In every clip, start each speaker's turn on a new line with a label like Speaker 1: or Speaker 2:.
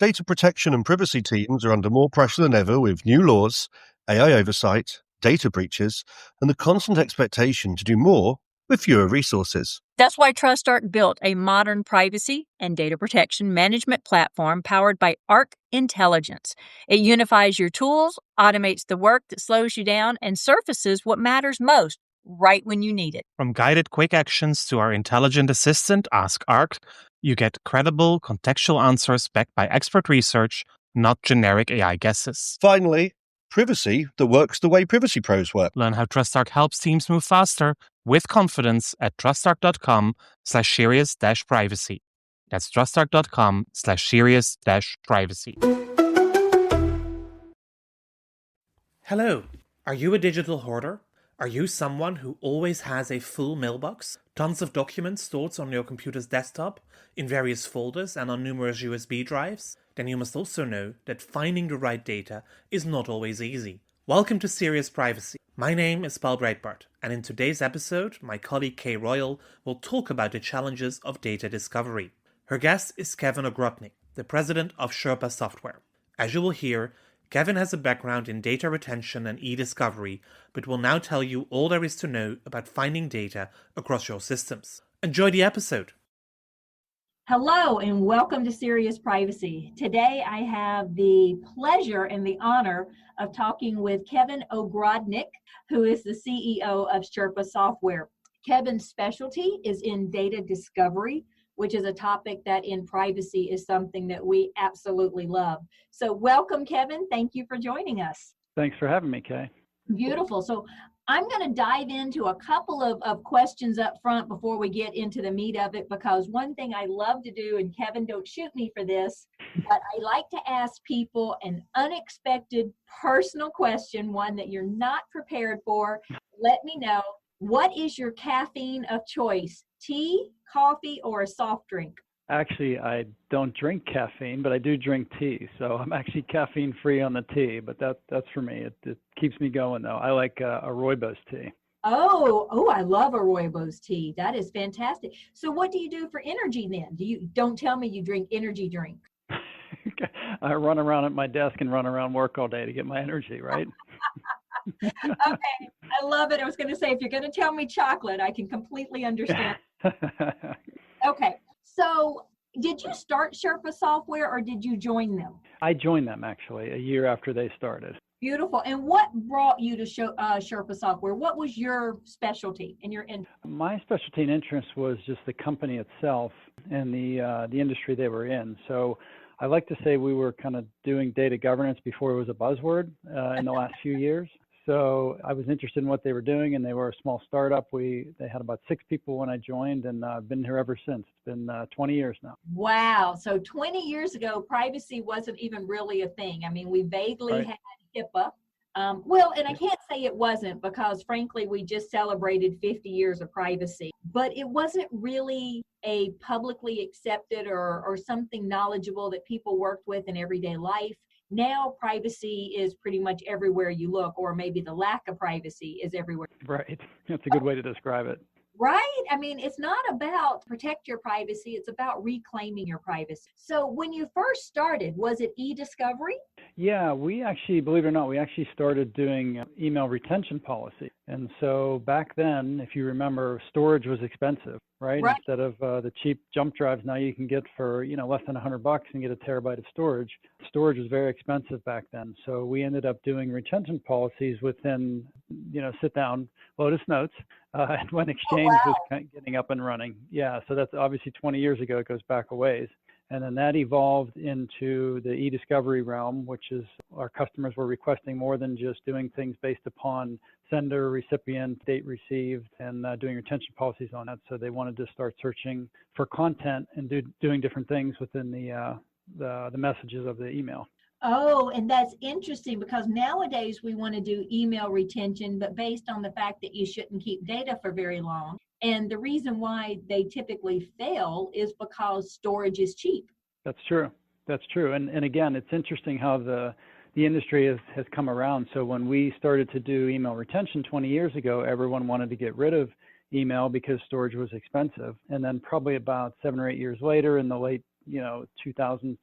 Speaker 1: Data protection and privacy teams are under more pressure than ever with new laws, AI oversight, data breaches, and the constant expectation to do more with fewer resources.
Speaker 2: That's why TrustArc built a modern privacy and data protection management platform powered by Arc Intelligence. It unifies your tools, automates the work that slows you down, and surfaces what matters most right when you need it.
Speaker 3: From guided quick actions to our intelligent assistant, Ask Arc, you get credible, contextual answers backed by expert research, not generic AI guesses.
Speaker 1: Finally, privacy that works the way privacy pros work.
Speaker 3: Learn how TrustArc helps teams move faster with confidence at trustarc.com/serious-privacy. That's trustarc.com/serious-privacy.
Speaker 4: Hello. Are you a digital hoarder? Are you someone who always has a full mailbox, tons of documents stored on your computer's desktop, in various folders and on numerous USB drives? Then you must also know that finding the right data is not always easy. Welcome to Serious Privacy. My name is Paul Breitbart, and in today's episode, my colleague Kay Royal will talk about the challenges of data discovery. Her guest is Kevin Ogrodnik, the president of Sherpa Software. As you will hear, Kevin has a background in data retention and e-discovery, but will now tell you all there is to know about finding data across your systems. Enjoy the episode.
Speaker 5: Hello and welcome to Serious Privacy. Today I have the pleasure and the honor of talking with Kevin Ogrodnik, who is the CEO of Sherpa Software. Kevin's specialty is in data discovery, which is a topic that in privacy is something that we absolutely love. So welcome, Kevin. Thank you for joining us.
Speaker 6: Thanks for having me, Kay.
Speaker 5: Beautiful. So I'm going to dive into a couple of questions up front before we get into the meat of it, because one thing I love to do, and Kevin, don't shoot me for this, but I like to ask people an unexpected personal question, one that you're not prepared for. Let me know, what is your caffeine of choice? Tea, coffee, or a soft drink?
Speaker 6: Actually, I don't drink caffeine, but I do drink tea. So I'm actually caffeine free on the tea, but that's for me. It keeps me going though. I like a rooibos tea.
Speaker 5: Oh, I love a rooibos tea. That is fantastic. So what do you do for energy then? Don't tell me you drink energy drink.
Speaker 6: I run around at my desk and run around work all day to get my energy, right?
Speaker 5: Okay, I love it. I was going to say, if you're going to tell me chocolate, I can completely understand. Okay, so did you start Sherpa Software or did you join them?
Speaker 6: I joined them actually a year after they started.
Speaker 5: Beautiful. And what brought you to Sherpa Software? What was your specialty and your interest?
Speaker 6: My specialty and interest was just the company itself and the industry they were in. So I like to say we were kind of doing data governance before it was a buzzword in the last few years. So I was interested in what they were doing, and they were a small startup. They had about 6 people when I joined, and I've been here ever since. It's been 20 years now.
Speaker 5: Wow. So 20 years ago, privacy wasn't even really a thing. I mean, we vaguely had HIPAA. And I can't say it wasn't, because frankly, we just celebrated 50 years of privacy, but it wasn't really a publicly accepted or something knowledgeable that people worked with in everyday life. Now, privacy is pretty much everywhere you look, or maybe the lack of privacy is everywhere.
Speaker 6: Right. That's a good way to describe it.
Speaker 5: Right? I mean, it's not about protect your privacy. It's about reclaiming your privacy. So when you first started, was it e-discovery?
Speaker 6: Yeah, we actually, believe it or not, we actually started doing email retention policy. And so back then, if you remember, storage was expensive, right? Instead of the cheap jump drives now you can get for, less than $100 and get a terabyte of storage. Storage was very expensive back then. So we ended up doing retention policies within, sit down Lotus Notes, and when Exchange was kind of getting up and running. Yeah, so that's obviously 20 years ago. It goes back a ways. And then that evolved into the e-discovery realm, which is our customers were requesting more than just doing things based upon sender, recipient, date received, and doing retention policies on that. So they wanted to start searching for content and doing different things within the messages of the email.
Speaker 5: Oh, and that's interesting, because nowadays we want to do email retention, but based on the fact that you shouldn't keep data for very long. And the reason why they typically fail is because storage is cheap.
Speaker 6: That's true. That's true. And again, it's interesting how the industry has come around. So when we started to do email retention 20 years ago, everyone wanted to get rid of email because storage was expensive. And then probably about 7 or 8 years later, in the late 2000,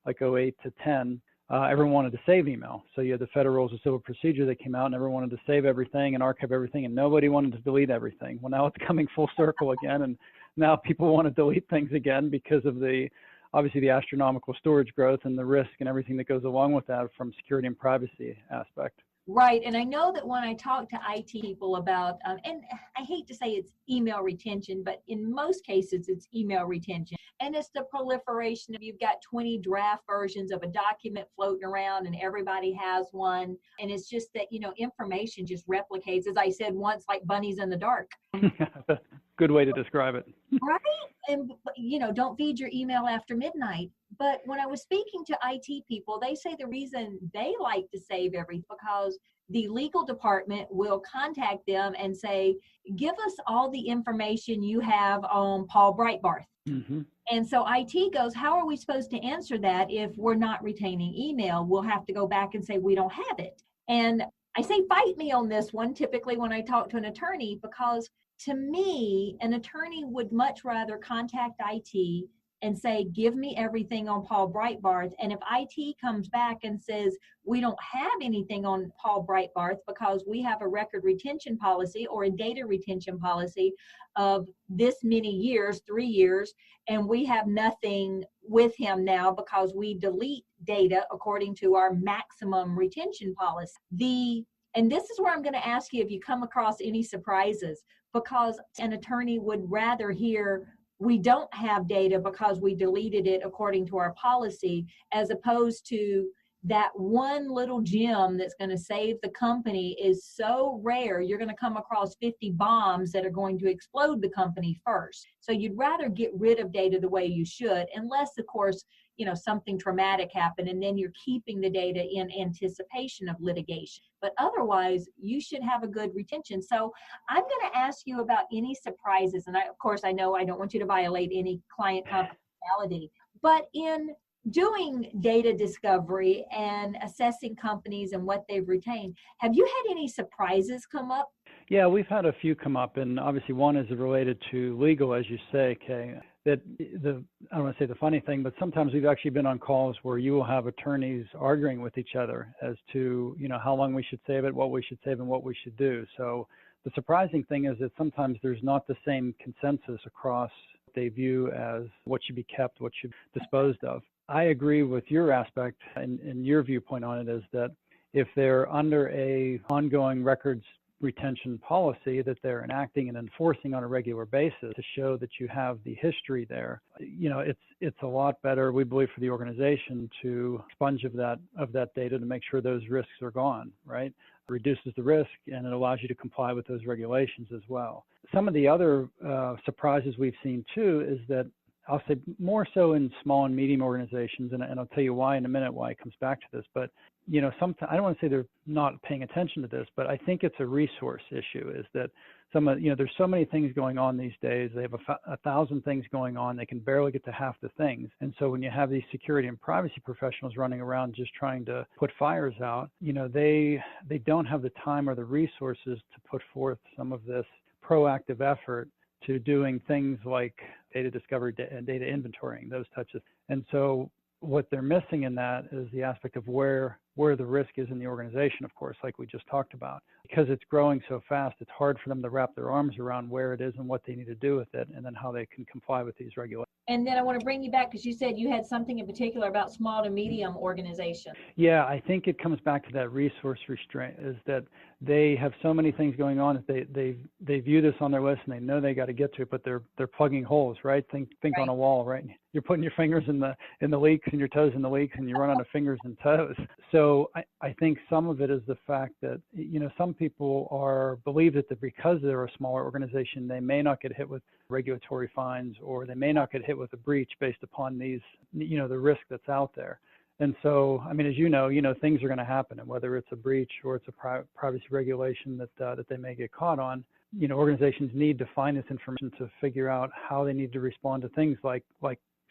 Speaker 6: like '08 to 10, everyone wanted to save email. So you had the Federal Rules of Civil Procedure that came out, and everyone wanted to save everything and archive everything, and nobody wanted to delete everything. Well, now it's coming full circle again, and now people want to delete things again because of obviously the astronomical storage growth and the risk and everything that goes along with that from security and privacy aspect.
Speaker 5: Right. And I know that when I talk to IT people about, and I hate to say it's email retention, but in most cases it's email retention. And it's the proliferation of, you've got 20 draft versions of a document floating around and everybody has one. And it's just that, information just replicates, as I said once, like bunnies in the dark.
Speaker 6: Good way to describe it.
Speaker 5: Right. And, don't feed your email after midnight. But when I was speaking to IT people, they say the reason they like to save everything because the legal department will contact them and say, give us all the information you have on Paul Breitbarth. Mm-hmm. And so IT goes, how are we supposed to answer that if we're not retaining email? We'll have to go back and say, we don't have it. And I say, fight me on this one, typically when I talk to an attorney, because to me, an attorney would much rather contact IT and say, give me everything on Paul Breitbarth. And if IT comes back and says, we don't have anything on Paul Breitbarth because we have a record retention policy or a data retention policy of this many years, 3 years, and we have nothing with him now because we delete data according to our maximum retention policy. And this is where I'm going to ask you if you come across any surprises, because an attorney would rather hear, we don't have data because we deleted it according to our policy, as opposed to that one little gem that's going to save the company is so rare. You're going to come across 50 bombs that are going to explode the company first. So you'd rather get rid of data the way you should, unless, of course, something traumatic happened and then you're keeping the data in anticipation of litigation. But otherwise, you should have a good retention. So I'm going to ask you about any surprises. And of course, I know I don't want you to violate any client confidentiality, but in doing data discovery and assessing companies and what they've retained, have you had any surprises come up?
Speaker 6: Yeah, we've had a few come up, and obviously one is related to legal, as you say, Kay. That I don't want to say the funny thing, but sometimes we've actually been on calls where you will have attorneys arguing with each other as to, how long we should save it, what we should save, and what we should do. So the surprising thing is that sometimes there's not the same consensus across what they view as what should be kept, what should be disposed of. I agree with your aspect and your viewpoint on it is that if they're under a ongoing records retention policy that they're enacting and enforcing on a regular basis to show that you have the history there, it's a lot better, we believe, for the organization to sponge of that data to make sure those risks are gone, right? It reduces the risk and it allows you to comply with those regulations as well. Some of the other surprises we've seen too is that I'll say more so in small and medium organizations, and I'll tell you why in a minute, why it comes back to this. But, sometimes I don't want to say they're not paying attention to this, but I think it's a resource issue, is that there's so many things going on these days. They have 1,000 things going on. They can barely get to half the things. And so when you have these security and privacy professionals running around just trying to put fires out, they don't have the time or the resources to put forth some of this proactive effort to doing things like data discovery and data inventorying, those types of. And so what they're missing in that is the aspect of where the risk is in the organization, of course, like we just talked about. Because it's growing so fast, it's hard for them to wrap their arms around where it is and what they need to do with it, and then how they can comply with these regulations.
Speaker 5: And then I want to bring you back because you said you had something in particular about small to medium organizations.
Speaker 6: Yeah, I think it comes back to that resource restraint, is that they have so many things going on that they view this on their list and they know they got to get to it, but they're plugging holes, right? Think right. On a wall, right? You're putting your fingers in the leaks and your toes in the leaks, and you run out of fingers and toes. So I think some of it is the fact that some people believe that because they're a smaller organization, they may not get hit with regulatory fines, or they may not get hit with a breach based upon these, the risk that's out there. And so, I mean, as you know, things are going to happen, and whether it's a breach or it's a privacy regulation that they may get caught on, organizations need to find this information to figure out how they need to respond to things like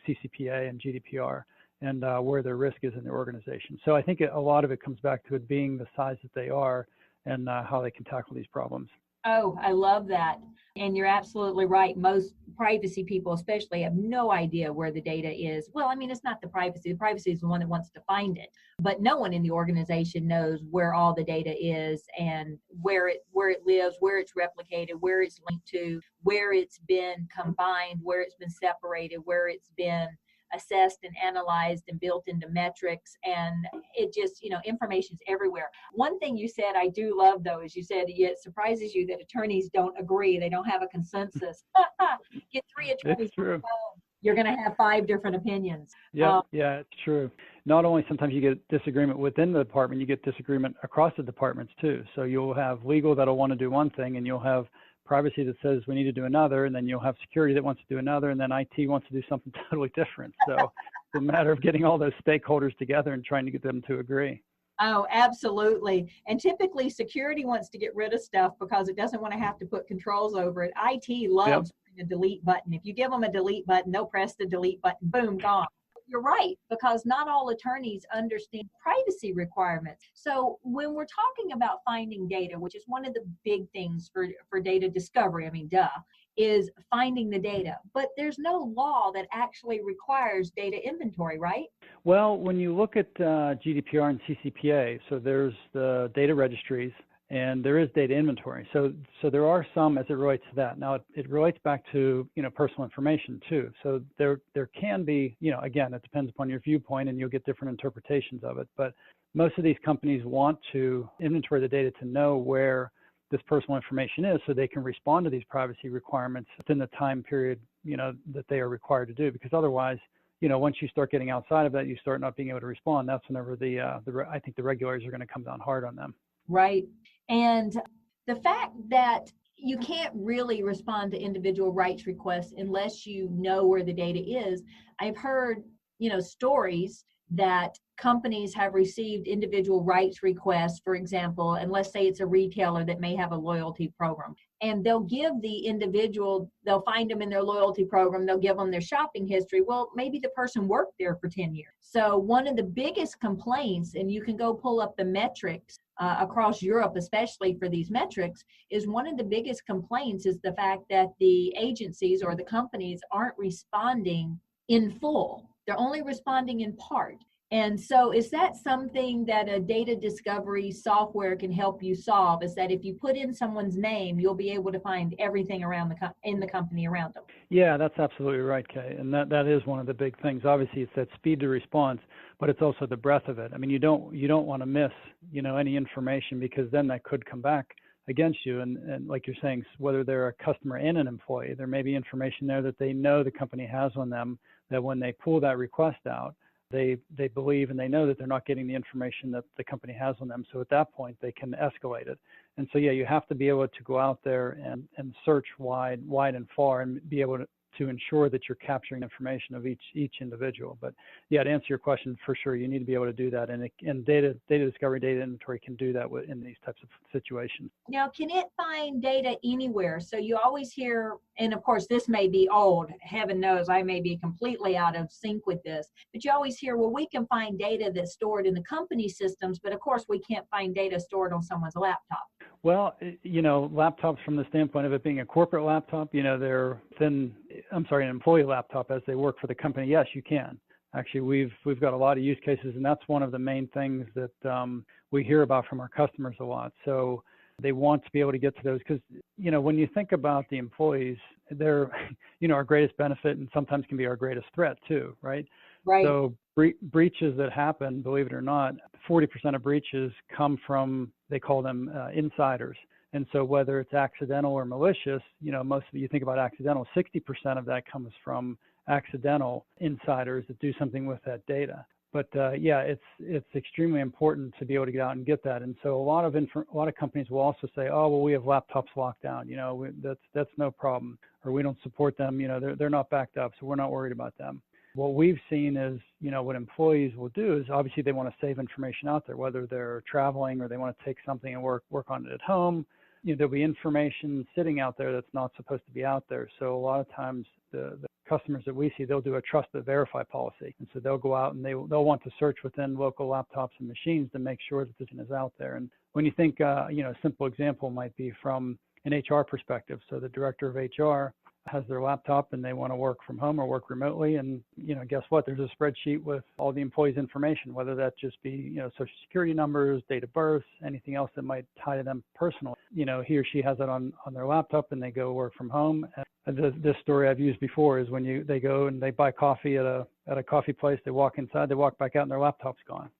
Speaker 6: CCPA and GDPR, and where their risk is in their organization. So I think a lot of it comes back to it being the size that they are and how they can tackle these problems.
Speaker 5: Oh, I love that. And you're absolutely right. Most privacy people, especially, have no idea where the data is. Well, I mean, it's not the privacy. The privacy is the one that wants to find it. But no one in the organization knows where all the data is and where it lives, where it's replicated, where it's linked to, where it's been combined, where it's been separated, where it's been assessed and analyzed and built into metrics. And it just, information's everywhere. One thing you said I do love, though, is you said it surprises you that attorneys don't agree. They don't have a consensus. Get 3 attorneys.
Speaker 6: It's true.
Speaker 5: You're going to have 5 different opinions.
Speaker 6: Yeah, it's true. Not only sometimes you get disagreement within the department, you get disagreement across the departments too. So you'll have legal that'll want to do one thing, and you'll have privacy that says we need to do another, and then you'll have security that wants to do another, and then IT wants to do something totally different. So it's a matter of getting all those stakeholders together and trying to get them to agree.
Speaker 5: Oh, absolutely. And typically security wants to get rid of stuff because it doesn't want to have to put controls over it. IT loves a delete button. If you give them a delete button, they'll press the delete button, boom, gone. You're right, because not all attorneys understand privacy requirements. So when we're talking about finding data, which is one of the big things for data discovery, is finding the data. But there's no law that actually requires data inventory, right?
Speaker 6: Well, when you look at GDPR and CCPA, so there's the data registries, and there is data inventory. So there are some as it relates to that. Now it relates back to, personal information too. So there can be, again, it depends upon your viewpoint and you'll get different interpretations of it. But most of these companies want to inventory the data to know where this personal information is so they can respond to these privacy requirements within the time period, that they are required to do. Because otherwise, once you start getting outside of that, you start not being able to respond. That's whenever I think the regulators are going to come down hard on them.
Speaker 5: Right. And the fact that you can't really respond to individual rights requests unless you know where the data is. I've heard, stories that companies have received individual rights requests, for example, and let's say it's a retailer that may have a loyalty program. And they'll give the individual, they'll find them in their loyalty program, they'll give them their shopping history. Well, maybe the person worked there for 10 years. So one of the biggest complaints, and you can go pull up the metrics across Europe, especially for these metrics, is one of the biggest complaints is the fact that the agencies or the companies aren't responding in full. They're only responding in part. And so is that something that a data discovery software can help you solve, is that if you put in someone's name, you'll be able to find everything around in the company around them?
Speaker 6: Yeah, that's absolutely right, Kay. And that is one of the big things. Obviously, it's that speed to response, but it's also the breadth of it. I mean, you don't want to miss, any information, because then that could come back against you. And like you're saying, whether they're a customer and an employee, there may be information there that they know the company has on them, that when they pull that request out, they believe and they know that they're not getting the information that the company has on them. So at that point, they can escalate it. And so, yeah, you have to be able to go out there and search wide and far and be able to ensure that you're capturing information of each individual. But yeah, to answer your question, for sure, you need to be able to do that. And data discovery, data inventory can do that in these types of situations.
Speaker 5: Now, can it find data anywhere? So you always hear, and of course, this may be old, heaven knows I may be completely out of sync with this, but you always hear, well, we can find data that's stored in the company systems, but of course, we can't find data stored on someone's laptop.
Speaker 6: Well, laptops from the standpoint of it being a corporate laptop, they're an employee laptop as they work for the company. Yes, you can. Actually, we've got a lot of use cases, and that's one of the main things that we hear about from our customers a lot. So they want to be able to get to those because, when you think about the employees, they're, our greatest benefit and sometimes can be our greatest threat too, right?
Speaker 5: Right.
Speaker 6: So breaches that happen, believe it or not, 40% of breaches come from, they call them insiders. And so whether it's accidental or malicious, most of you think about accidental, 60% of that comes from accidental insiders that do something with that data. But it's extremely important to be able to get out and get that. And so a lot of companies will also say, oh, well, we have laptops locked down. That's no problem, or we don't support them. They're not backed up, so we're not worried about them. What we've seen is, what employees will do is obviously they want to save information out there, whether they're traveling or they want to take something and work on it at home. There'll be information sitting out there that's not supposed to be out there. So a lot of times the customers that we see, they'll do a trust but verify policy. And so they'll go out and they'll want to search within local laptops and machines to make sure that this is out there. And when you think, a simple example might be from an HR perspective. So the director of HR has their laptop and they want to work from home or work remotely. And, guess what? There's a spreadsheet with all the employees' information, whether that just be, social security numbers, date of birth, anything else that might tie to them personally. He or she has it on their laptop and they go work from home. And this story I've used before is when they go and they buy coffee at a coffee place, they walk inside, they walk back out and their laptop's gone.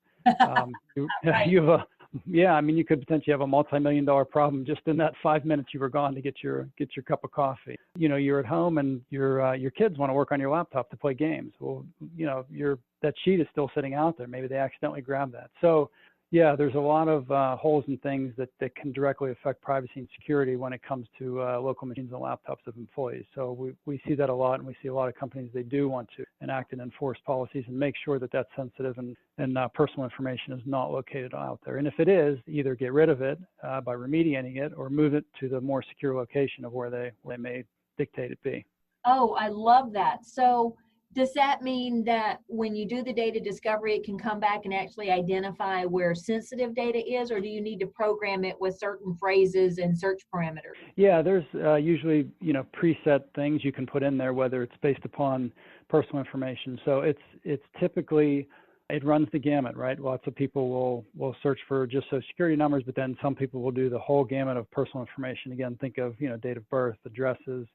Speaker 6: You could potentially have a multi-million-dollar problem just in that 5 minutes you were gone to get your cup of coffee. You're at home and your kids want to work on your laptop to play games. Well, that sheet is still sitting out there. Maybe they accidentally grabbed that. So, yeah, there's a lot of holes and things that can directly affect privacy and security when it comes to local machines and laptops of employees. So we see that a lot, and we see a lot of companies, they do want to enact and enforce policies and make sure that sensitive and personal information is not located out there. And if it is, either get rid of it by remediating it or move it to the more secure location of where they may dictate it be.
Speaker 5: Oh, I love that. So does that mean that when you do the data discovery, it can come back and actually identify where sensitive data is, or do you need to program it with certain phrases and search parameters?
Speaker 6: Yeah, there's usually, preset things you can put in there, whether it's based upon personal information. So it's typically, it runs the gamut, right? Lots of people will search for just social security numbers, but then some people will do the whole gamut of personal information. Again, think of, date of birth, addresses,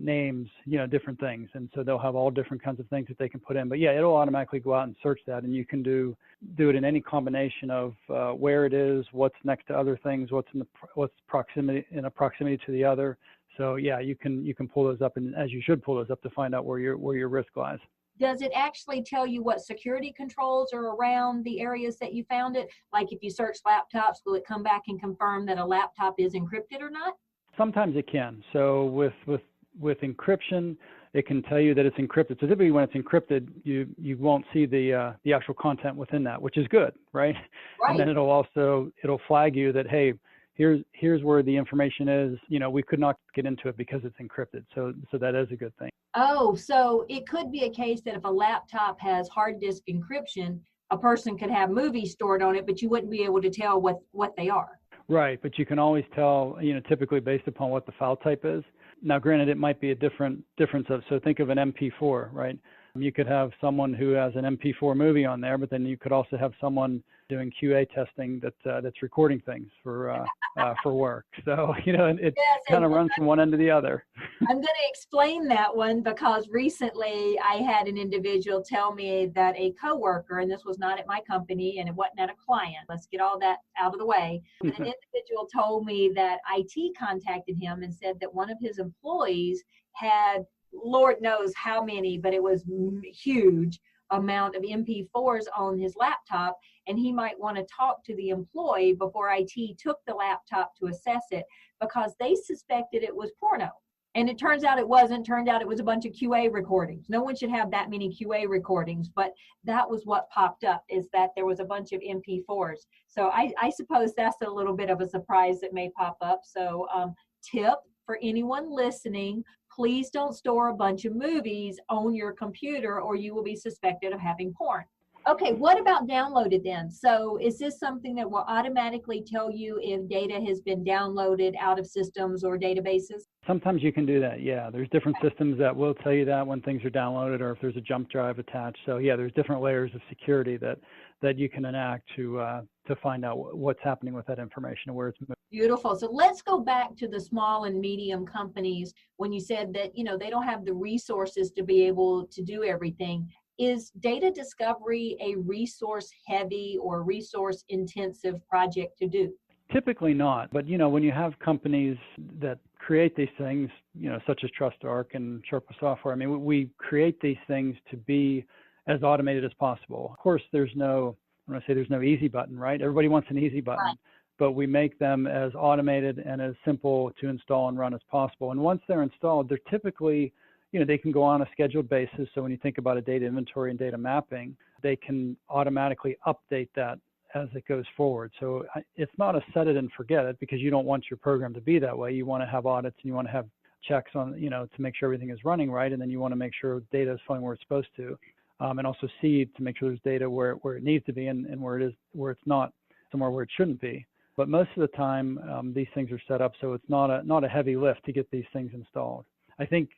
Speaker 6: names, different things. And so they'll have all different kinds of things that they can put in. But yeah, it'll automatically go out and search that. And you can do it in any combination of where it is, what's next to other things, what's proximity to the other. So yeah, you can pull those up, and as you should pull those up to find out where your risk lies.
Speaker 5: Does it actually tell you what security controls are around the areas that you found it? Like if you search laptops, will it come back and confirm that a laptop is encrypted or not?
Speaker 6: Sometimes it can. So with encryption, it can tell you that it's encrypted. So typically when it's encrypted, you won't see the actual content within that, which is good, right? And then it'll flag you that, hey, here's where the information is. We could not get into it because it's encrypted. So that is a good thing.
Speaker 5: Oh, so it could be a case that if a laptop has hard disk encryption, a person could have movies stored on it, but you wouldn't be able to tell what they are.
Speaker 6: Right, but you can always tell, typically based upon what the file type is. Now, granted, it might be a difference of, so think of an MP4, right? You could have someone who has an MP4 movie on there, but then you could also have someone doing QA testing that's recording things for work. So it kind of runs from one end to the other.
Speaker 5: I'm going to explain that one because recently I had an individual tell me that a coworker, and this was not at my company and it wasn't at a client. Let's get all that out of the way. An individual told me that IT contacted him and said that one of his employees had, Lord knows how many, but it was huge amount of MP4s on his laptop, and he might want to talk to the employee before IT took the laptop to assess it because they suspected it was porno. And it turns out it wasn't. Turned out it was a bunch of QA recordings. No one should have that many QA recordings, but that was what popped up, is that there was a bunch of MP4s. So I suppose that's a little bit of a surprise that may pop up. So tip for anyone listening, please don't store a bunch of movies on your computer or you will be suspected of having porn. Okay, what about downloaded then? So is this something that will automatically tell you if data has been downloaded out of systems or databases?
Speaker 6: Sometimes you can do that, yeah. There's different systems that will tell you that when things are downloaded or if there's a jump drive attached. So yeah, there's different layers of security that you can enact to find out what's happening with that information and where it's moving.
Speaker 5: Beautiful. So let's go back to the small and medium companies when you said that, they don't have the resources to be able to do everything. Is data discovery a resource heavy or resource intensive project to do?
Speaker 6: Typically not, but when you have companies that create these things, such as TrustArc and Sherpa Software, I mean, we create these things to be as automated as possible. Of course, there's no easy button, right? Everybody wants an easy button, right. But we make them as automated and as simple to install and run as possible. And once they're installed, they're typically, they can go on a scheduled basis. So when you think about a data inventory and data mapping, they can automatically update that as it goes forward. So it's not a set it and forget it, because you don't want your program to be that way. You want to have audits and you want to have checks on, to make sure everything is running right. And then you want to make sure data is flowing where it's supposed to. And also seed to make sure there's data where it needs to be and where it's not somewhere where it shouldn't be. But most of the time, these things are set up so it's not a heavy lift to get these things installed. I think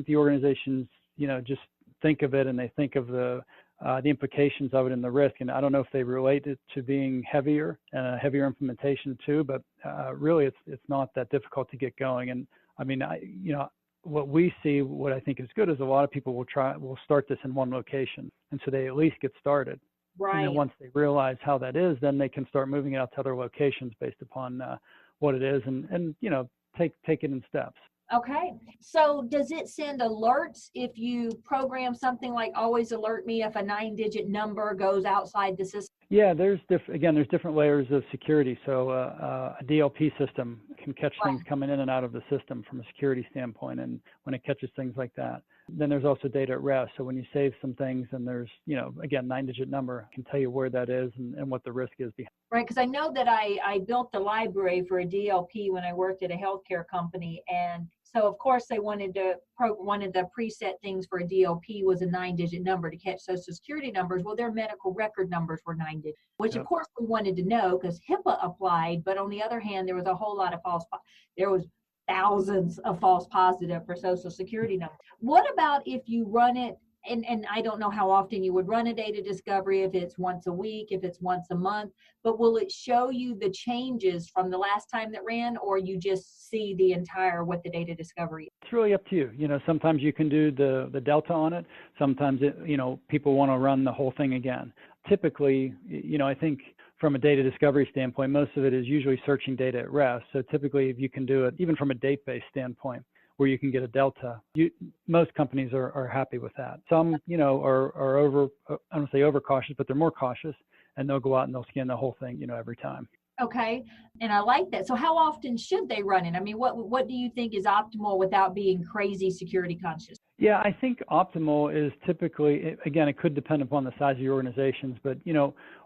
Speaker 6: the organizations, just think of it and they think of the implications of it and the risk. And I don't know if they relate it to being heavier and a heavier implementation too, but really it's not that difficult to get going. And I mean, what we see, what I think is good is a lot of people will start this in one location. And so they at least get started.
Speaker 5: Right.
Speaker 6: And then once they realize how that is, then they can start moving it out to other locations based upon what it is and take it in steps.
Speaker 5: Okay. So does it send alerts if you program something like always alert me if a 9-digit number goes outside the system?
Speaker 6: Yeah, there's different layers of security. So a DLP system can catch things coming in and out of the system from a security standpoint, and when it catches things like that. Then there's also data at rest. So when you save some things and there's, again, 9-digit number can tell you where that is and what the risk is behind.
Speaker 5: Right, because I know that I built the library for a DLP when I worked at a healthcare company, and so of course they wanted the preset things for a DLP was a 9-digit number to catch Social Security numbers. Well, their medical record numbers were 9-digit, which of course we wanted to know because HIPAA applied. But on the other hand, there was a whole lot of there was thousands of false positive for Social Security numbers. What about if you run it? And I don't know how often you would run a data discovery, if it's once a week, if it's once a month, but will it show you the changes from the last time that ran, or you just see the entire what the data discovery is?
Speaker 6: It's really up to you. Sometimes you can do the delta on it. Sometimes people want to run the whole thing again. Typically, I think from a data discovery standpoint, most of it is usually searching data at rest. So typically, if you can do it, even from a date-based standpoint, where you can get a delta, most companies are happy with that. Some, are over, I don't want to say overcautious, but they're more cautious, and they'll go out and they'll scan the whole thing, every time.
Speaker 5: Okay, and I like that. So how often should they run it? I mean, what do you think is optimal without being crazy security conscious?
Speaker 6: Yeah, I think optimal is typically, again, it could depend upon the size of your organizations, but,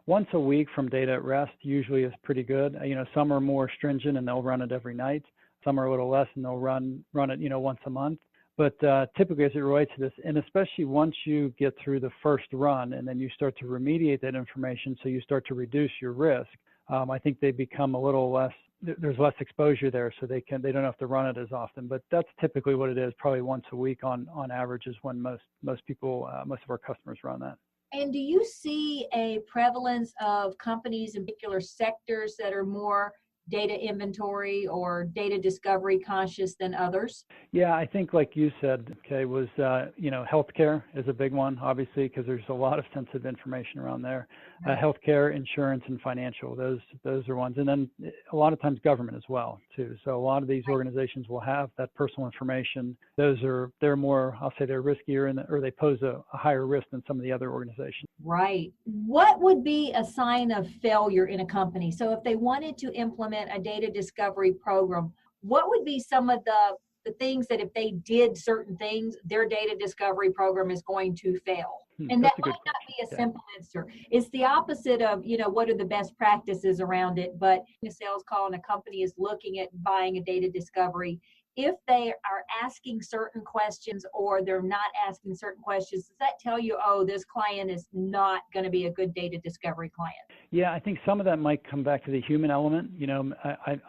Speaker 6: once a week from data at rest usually is pretty good. Some are more stringent and they'll run it every night. Some are a little less and they'll run it, once a month. But typically as it relates to this, and especially once you get through the first run and then you start to remediate that information, so you start to reduce your risk, I think they become a little less, there's less exposure there, so they don't have to run it as often. But that's typically what it is, probably once a week on average is when most people, most of our customers run that.
Speaker 5: And do you see a prevalence of companies in particular sectors that are more data inventory or data discovery conscious than others?
Speaker 6: Yeah, I think like you said, was, healthcare is a big one, obviously, because there's a lot of sensitive information around there. Healthcare, insurance, and financial, those are ones. And then a lot of times government as well, too. So a lot of these organizations will have that personal information. They're more, I'll say they're riskier or they pose a higher risk than some of the other organizations.
Speaker 5: Right. What would be a sign of failure in a company? So if they wanted to implement a data discovery program, what would be some of the things that if they did certain things, their data discovery program is going to fail? And that might not be a simple answer. It's the opposite of, what are the best practices around it. But a sales call and a company is looking at buying a data discovery. If they are asking certain questions or they're not asking certain questions, does that tell you, this client is not going to be a good data discovery client? Yeah,
Speaker 6: I think some of that might come back to the human element.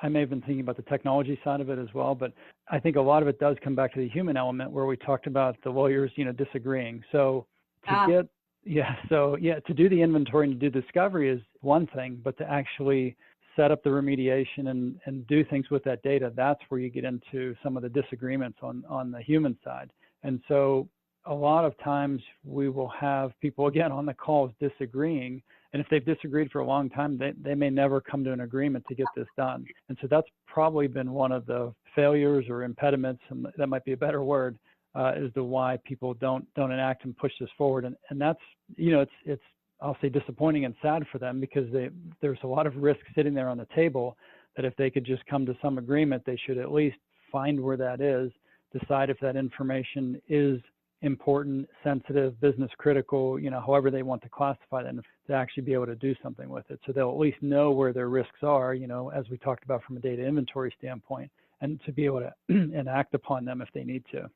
Speaker 6: I may have been thinking about the technology side of it as well, but I think a lot of it does come back to the human element where we talked about the lawyers, disagreeing. So to do the inventory and to do discovery is one thing, but to actually set up the remediation and do things with that data, that's where you get into some of the disagreements on the human side. And so a lot of times we will have people, again, on the calls disagreeing. And if they've disagreed for a long time, they may never come to an agreement to get this done. And so that's probably been one of the failures or impediments, and that might be a better word, as to why people don't enact and push this forward. And that's, it's I'll say disappointing and sad for them because there's a lot of risk sitting there on the table that if they could just come to some agreement, they should at least find where that is, decide if that information is important, sensitive, business critical, however they want to classify that, to actually be able to do something with it. So they'll at least know where their risks are, as we talked about from a data inventory standpoint, and to be able to enact upon them if they need to.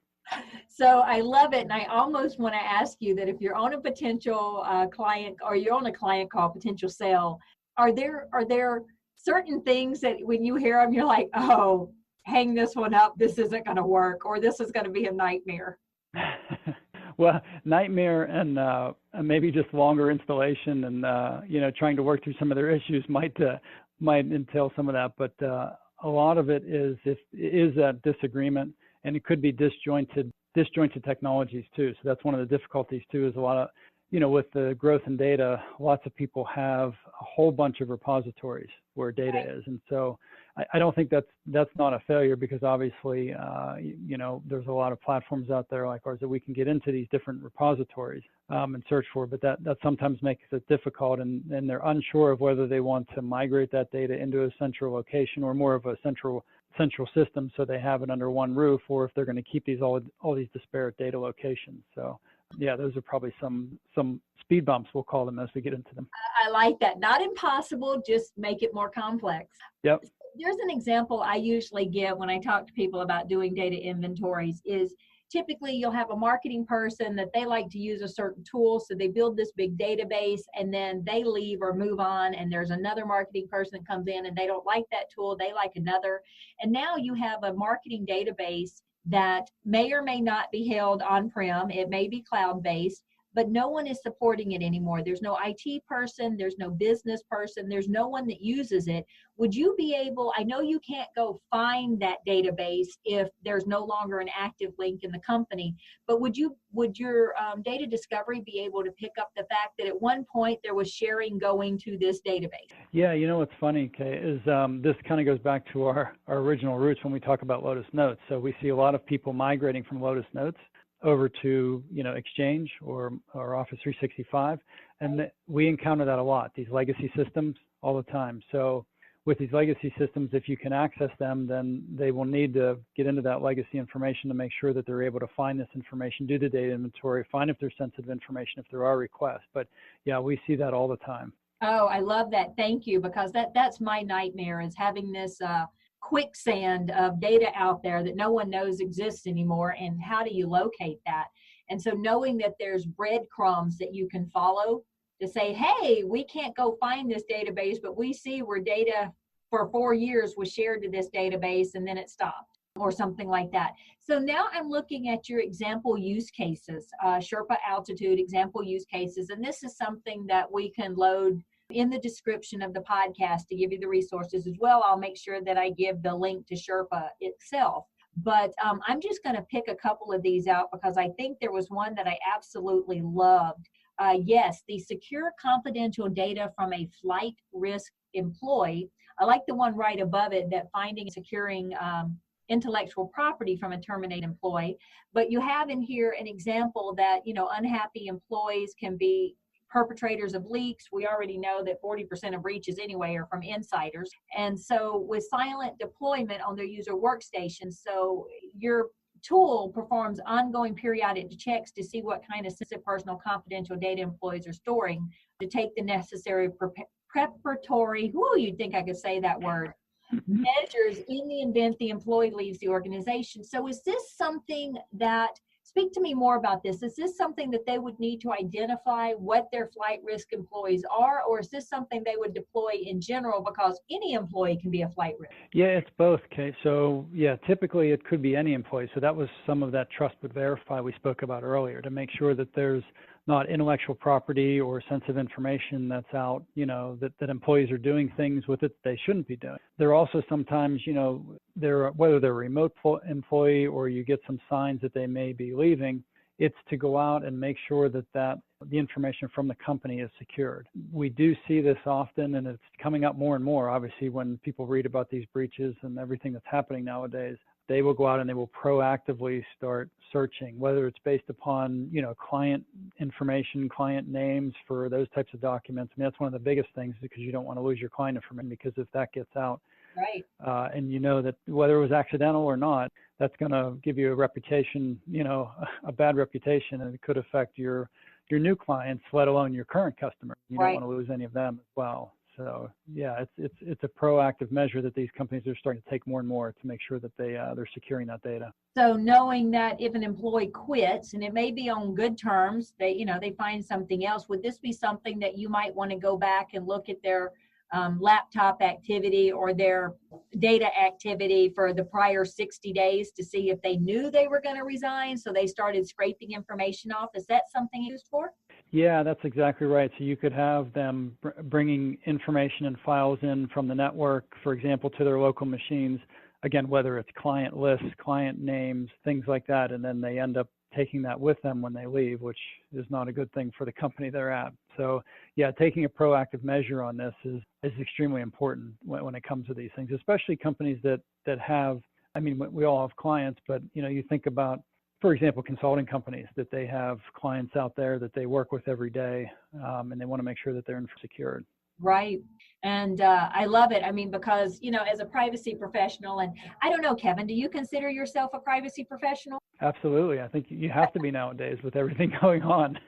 Speaker 5: So I love it. And I almost want to ask you that if you're on a potential client or you're on a client call, potential sale, are there certain things that when you hear them, you're like, oh, hang this one up. This isn't going to work, or this is going to be a nightmare.
Speaker 6: Well, nightmare and maybe just longer installation and, trying to work through some of their issues might entail some of that. But a lot of it is that disagreement, and it could be disjointed technologies too. So that's one of the difficulties too, is a lot of, with the growth in data, lots of people have a whole bunch of repositories where data is. And so I don't think that's not a failure, because obviously, there's a lot of platforms out there like ours that we can get into these different repositories and search for, but that sometimes makes it difficult, and they're unsure of whether they want to migrate that data into a central location or more of a central system so they have it under one roof, or if they're going to keep all these disparate data locations. So yeah, those are probably some speed bumps, we'll call them, as we get into them.
Speaker 5: I like that. Not impossible, just make it more complex.
Speaker 6: Yep.
Speaker 5: There's an example I usually give when I talk to people about doing data inventories is typically you'll have a marketing person that they like to use a certain tool. So they build this big database and then they leave or move on. And there's another marketing person that comes in and they don't like that tool. They like another. And now you have a marketing database that may or may not be held on-prem. It may be cloud-based, but no one is supporting it anymore. There's no IT person, there's no business person, there's no one that uses it. Would you be able, I know you can't go find that database if there's no longer an active link in the company, but would your data discovery be able to pick up the fact that at one point there was sharing going to this database?
Speaker 6: Yeah, what's funny, Kay, is this kind of goes back to our original roots when we talk about Lotus Notes. So we see a lot of people migrating from Lotus Notes over to Exchange or Office 365, and we encounter that a lot, these legacy systems all the time. So with these legacy systems, if you can access them, then they will need to get into that legacy information to make sure that they're able to find this information, do the data inventory, find if there's sensitive information, if there are requests. But yeah, we see that all the time.
Speaker 5: Oh, I love that. Thank you, because that's my nightmare, is having this quicksand of data out there that no one knows exists anymore, and how do you locate that? And so knowing that there's breadcrumbs that you can follow to say, hey, we can't go find this database, but we see where data for 4 years was shared to this database and then it stopped, or something like that. So now I'm looking at your example use cases, Sherpa Altitude example use cases, and this is something that we can load in the description of the podcast to give you the resources as well. I'll make sure that I give the link to Sherpa itself. But I'm just going to pick a couple of these out because I think there was one that I absolutely loved. Yes, the secure confidential data from a flight risk employee. I like the one right above it, that finding and securing intellectual property from a terminated employee. But you have in here an example that, unhappy employees can be perpetrators of leaks. We already know that 40% of breaches anyway are from insiders. And so with silent deployment on their user workstation, so your tool performs ongoing periodic checks to see what kind of sensitive personal confidential data employees are storing to take the necessary preparatory, you'd think I could say that word, measures in the event the employee leaves the organization. So is this something that, speak to me more about this. Is this something that they would need to identify what their flight risk employees are, or is this something they would deploy in general because any employee can be a flight risk?
Speaker 6: Yeah, it's both, Kate. So yeah, typically it could be any employee. So that was some of that trust but verify we spoke about earlier, to make sure that there's not intellectual property or sensitive information that's out, that employees are doing things with it they shouldn't be doing. There are also sometimes, whether they're a remote employee or you get some signs that they may be leaving, it's to go out and make sure that the information from the company is secured. We do see this often, and it's coming up more and more, obviously, when people read about these breaches and everything that's happening nowadays. They will go out and they will proactively start searching, whether it's based upon, client information, client names for those types of documents. I mean, that's one of the biggest things, because you don't want to lose your client information, because if that gets out,
Speaker 5: right,
Speaker 6: and that whether it was accidental or not, that's going to give you a reputation, a bad reputation, and it could affect your new clients, let alone your current customers. You
Speaker 5: right.
Speaker 6: Don't want to lose any of them as well. So yeah, it's a proactive measure that these companies are starting to take more and more to make sure that they're securing that data.
Speaker 5: So knowing that if an employee quits, and it may be on good terms, they find something else, would this be something that you might want to go back and look at their laptop activity or their data activity for the prior 60 days to see if they knew they were going to resign. So they started scraping information off. Is that something used for?
Speaker 6: Yeah, that's exactly right. So you could have them bringing information and files in from the network, for example, to their local machines. Again, whether it's client lists, client names, things like that, and then they end up taking that with them when they leave, which is not a good thing for the company they're at. So yeah, taking a proactive measure on this is extremely important when it comes to these things, especially companies that have, I mean, we all have clients, but you think about, for example, consulting companies that they have clients out there that they work with every day, and they want to make sure that they're secured.
Speaker 5: Right. And I love it. I mean, because, as a privacy professional, and I don't know, Kevin, do you consider yourself a privacy professional?
Speaker 6: Absolutely. I think you have to be nowadays with everything going on,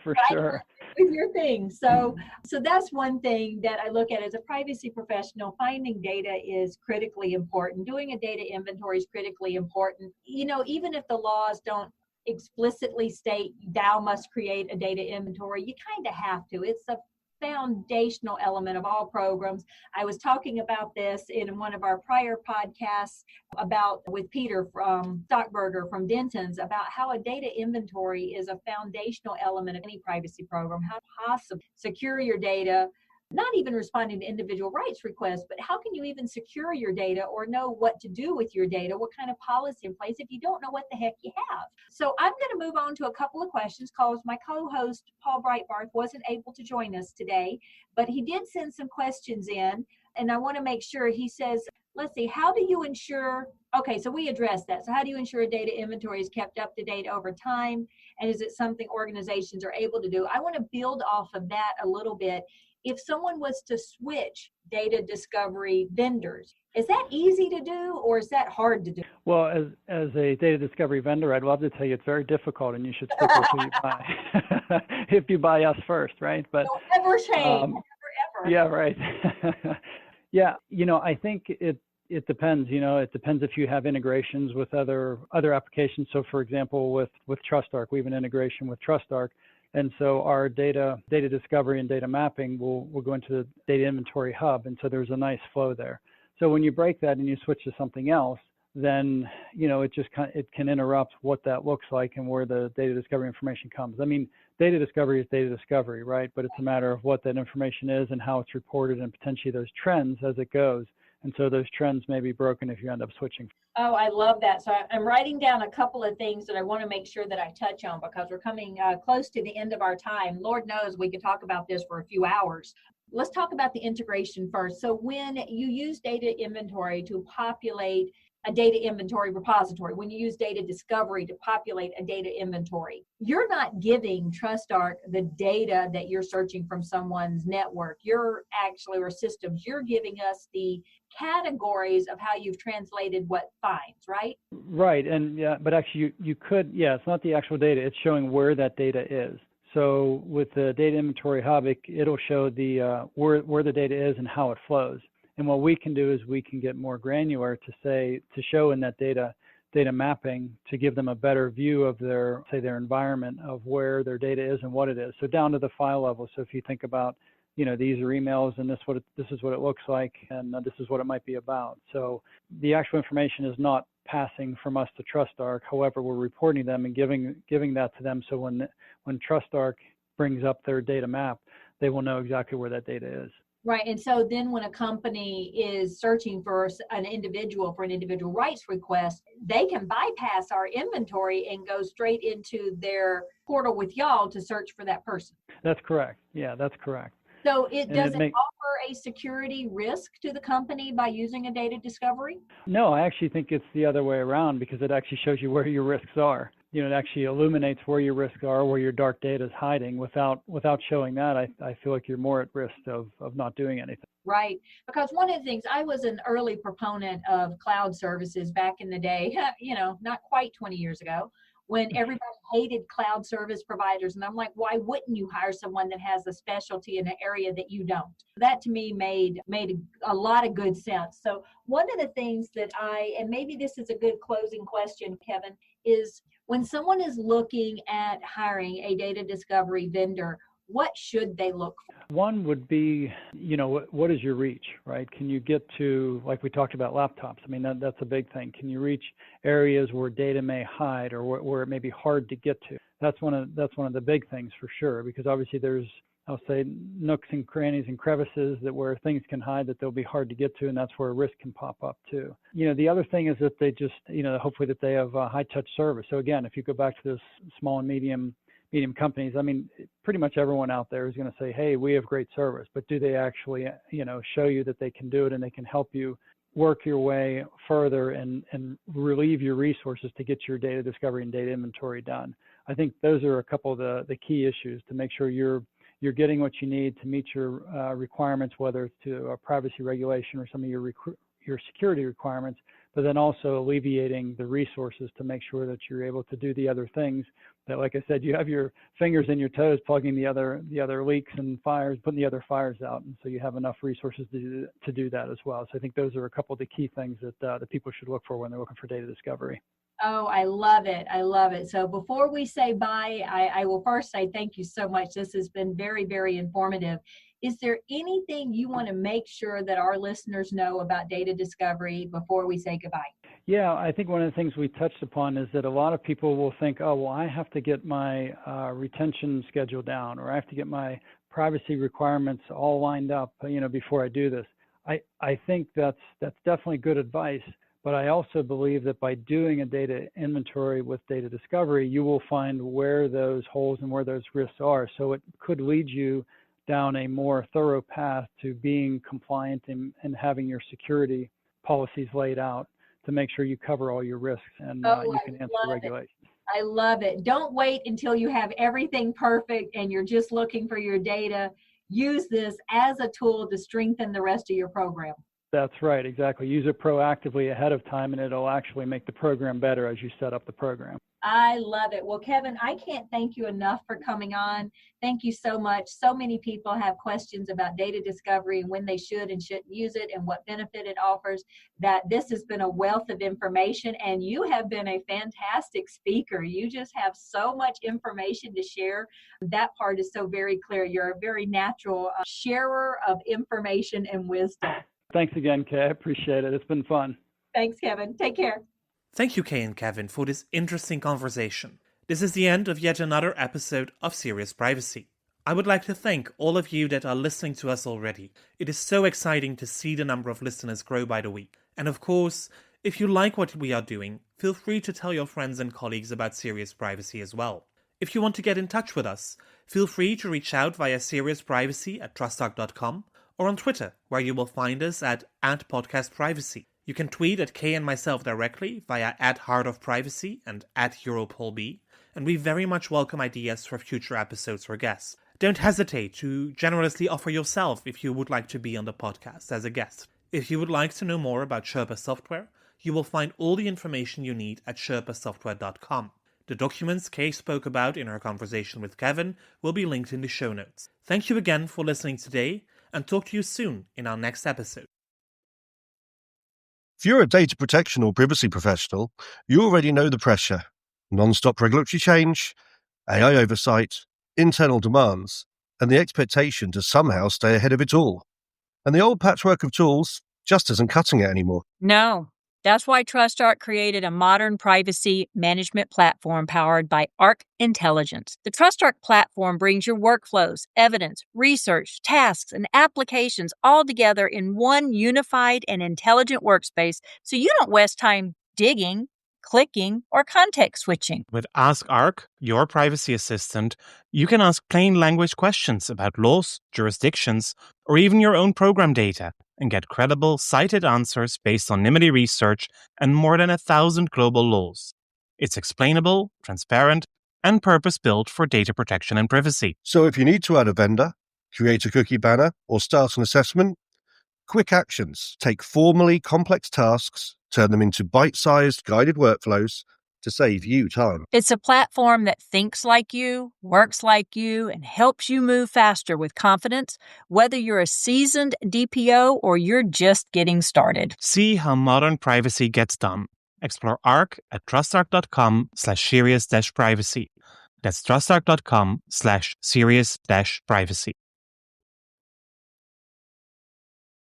Speaker 6: for sure.
Speaker 5: With your thing. So that's one thing that I look at as a privacy professional. Finding data is critically important. Doing a data inventory is critically important. Even if the laws don't explicitly state thou must create a data inventory, you kind of have to. It's a foundational element of all programs. I was talking about this in one of our prior podcasts with Peter from Stockberger from Denton's about how a data inventory is a foundational element of any privacy program. How possible secure your data, not even responding to individual rights requests, but how can you even secure your data or know what to do with your data, what kind of policy in place if you don't know what the heck you have? So I'm going to move on to a couple of questions because my co-host, Paul Breitbarth, wasn't able to join us today, but he did send some questions in, and I want to make sure. He says, let's see, how do you ensure, okay, so we addressed that. So how do you ensure a data inventory is kept up to date over time? And is it something organizations are able to do? I want to build off of that a little bit. If someone was to switch data discovery vendors, is that easy to do or is that hard to do?
Speaker 6: Well, as a data discovery vendor, I'd love to tell you it's very difficult and you should stick with who you buy. If you buy us first, right? But
Speaker 5: don't ever change, ever.
Speaker 6: Yeah, right. Yeah, I think it depends. It depends if you have integrations with other applications. So for example, with TrustArc, we have an integration with TrustArc. And so our data discovery and data mapping will go into the data inventory hub. And so there's a nice flow there. So when you break that and you switch to something else, then, it can interrupt what that looks like and where the data discovery information comes. I mean, data discovery is data discovery, right? But it's a matter of what that information is and how it's reported and potentially those trends as it goes. And so those trends may be broken if you end up switching.
Speaker 5: Oh, I love that. So I'm writing down a couple of things that I want to make sure that I touch on because we're coming close to the end of our time. Lord knows we could talk about this for a few hours. Let's talk about the integration first. So when you use data inventory to populate a data inventory repository, when you use data discovery to populate a data inventory, you're not giving TrustArc the data that you're searching from someone's network. You're actually, or systems, you're giving us the categories of how you've translated what finds, right?
Speaker 6: Right. And yeah, but actually you could, it's not the actual data, it's showing where that data is. So with the data inventory hub, it'll show the where the data is and how it flows. And what we can do is we can get more granular to show in that data mapping to give them a better view of their environment of where their data is and what it is. So down to the file level. So if you think about, these are emails and this is what it looks like and this is what it might be about. So the actual information is not passing from us to TrustArc. However, we're reporting them and giving that to them. So when TrustArc brings up their data map, they will know exactly where that data is.
Speaker 5: Right. And so then when a company is searching for an individual rights request, they can bypass our inventory and go straight into their portal with y'all to search for that person.
Speaker 6: That's correct. Yeah, that's correct.
Speaker 5: So it doesn't offer a security risk to the company by using a data discovery?
Speaker 6: No, I actually think it's the other way around because it actually shows you where your risks are. It actually illuminates where your risks are, where your dark data is hiding. Without showing that, I feel like you're more at risk of not doing anything.
Speaker 5: Right. Because one of the things, I was an early proponent of cloud services back in the day, not quite 20 years ago, when everybody hated cloud service providers. And I'm like, why wouldn't you hire someone that has a specialty in an area that you don't? That to me made a lot of good sense. So one of the things that and maybe this is a good closing question, Kevin, is when someone is looking at hiring a data discovery vendor, what should they look for?
Speaker 6: One would be, what is your reach, right? Can you get to, like we talked about laptops? I mean, that's a big thing. Can you reach areas where data may hide or where it may be hard to get to? That's one of the big things for sure, because obviously there's, I'll say, nooks and crannies and crevices that where things can hide that they'll be hard to get to, and that's where risk can pop up too. The other thing is that they just, hopefully that they have high touch service. So again, if you go back to those small and medium companies, I mean, pretty much everyone out there is going to say, hey, we have great service, but do they actually, show you that they can do it and they can help you work your way further and relieve your resources to get your data discovery and data inventory done? I think those are a couple of the key issues to make sure you're getting what you need to meet your requirements, whether it's to a privacy regulation or some of your security requirements, but then also alleviating the resources to make sure that you're able to do the other things that, like I said, you have your fingers in your toes plugging the other leaks and fires, putting the other fires out, and so you have enough resources to do that as well. So I think those are a couple of the key things that the people should look for when they're looking for data discovery.
Speaker 5: Oh, I love it. I love it. So before we say bye, I will first say thank you so much. This has been very, very informative. Is there anything you want to make sure that our listeners know about data discovery before we say goodbye?
Speaker 6: Yeah, I think one of the things we touched upon is that a lot of people will think, oh, well, I have to get my retention schedule down, or I have to get my privacy requirements all lined up, before I do this. I think that's definitely good advice. But I also believe that by doing a data inventory with data discovery, you will find where those holes and where those risks are. So it could lead you down a more thorough path to being compliant and having your security policies laid out to make sure you cover all your risks and you can answer regulations.
Speaker 5: I love it. Don't wait until you have everything perfect and you're just looking for your data. Use this as a tool to strengthen the rest of your program.
Speaker 6: That's right, exactly. Use it proactively ahead of time, and it'll actually make the program better as you set up the program.
Speaker 5: I love it. Well, Kevin, I can't thank you enough for coming on. Thank you so much. So many people have questions about data discovery and when they should and shouldn't use it and what benefit it offers. That this has been a wealth of information, and you have been a fantastic speaker. You just have so much information to share. That part is so very clear. You're a very natural sharer of information and wisdom.
Speaker 6: Thanks again, Kay. I appreciate it. It's been fun.
Speaker 5: Thanks, Kevin. Take care.
Speaker 4: Thank you, Kay and Kevin, for this interesting conversation. This is the end of yet another episode of Serious Privacy. I would like to thank all of you that are listening to us already. It is so exciting to see the number of listeners grow by the week. And of course, if you like what we are doing, feel free to tell your friends and colleagues about Serious Privacy as well. If you want to get in touch with us, feel free to reach out via seriousprivacy@trustarc.com or on Twitter, where you will find us at @podcastprivacy. You can tweet at Kay and myself directly via @heartofprivacy and @EuropolB, and we very much welcome ideas for future episodes or guests. Don't hesitate to generously offer yourself if you would like to be on the podcast as a guest. If you would like to know more about Sherpa Software, you will find all the information you need at sherpasoftware.com. The documents Kay spoke about in her conversation with Kevin will be linked in the show notes. Thank you again for listening today, and talk to you soon in our next episode.
Speaker 1: If you're a data protection or privacy professional, you already know the pressure. Non-stop regulatory change, AI oversight, internal demands, and the expectation to somehow stay ahead of it all. And the old patchwork of tools just isn't cutting it anymore.
Speaker 2: No. That's why TrustArc created a modern privacy management platform powered by Arc Intelligence. The TrustArc platform brings your workflows, evidence, research, tasks, and applications all together in one unified and intelligent workspace so you don't waste time digging, clicking, or context switching.
Speaker 3: With Ask Arc, your privacy assistant, you can ask plain language questions about laws, jurisdictions, or even your own program data, and get credible, cited answers based on NIMBY research and more than 1,000 global laws. It's explainable, transparent, and purpose-built for data protection and privacy.
Speaker 1: So if you need to add a vendor, create a cookie banner, or start an assessment, quick actions take formally complex tasks, turn them into bite-sized guided workflows to save you time.
Speaker 2: It's a platform that thinks like you, works like you, and helps you move faster with confidence, whether you're a seasoned DPO or you're just getting started.
Speaker 3: See how modern privacy gets done. Explore Arc at trustarc.com/serious-privacy. That's trustarc.com/serious-privacy.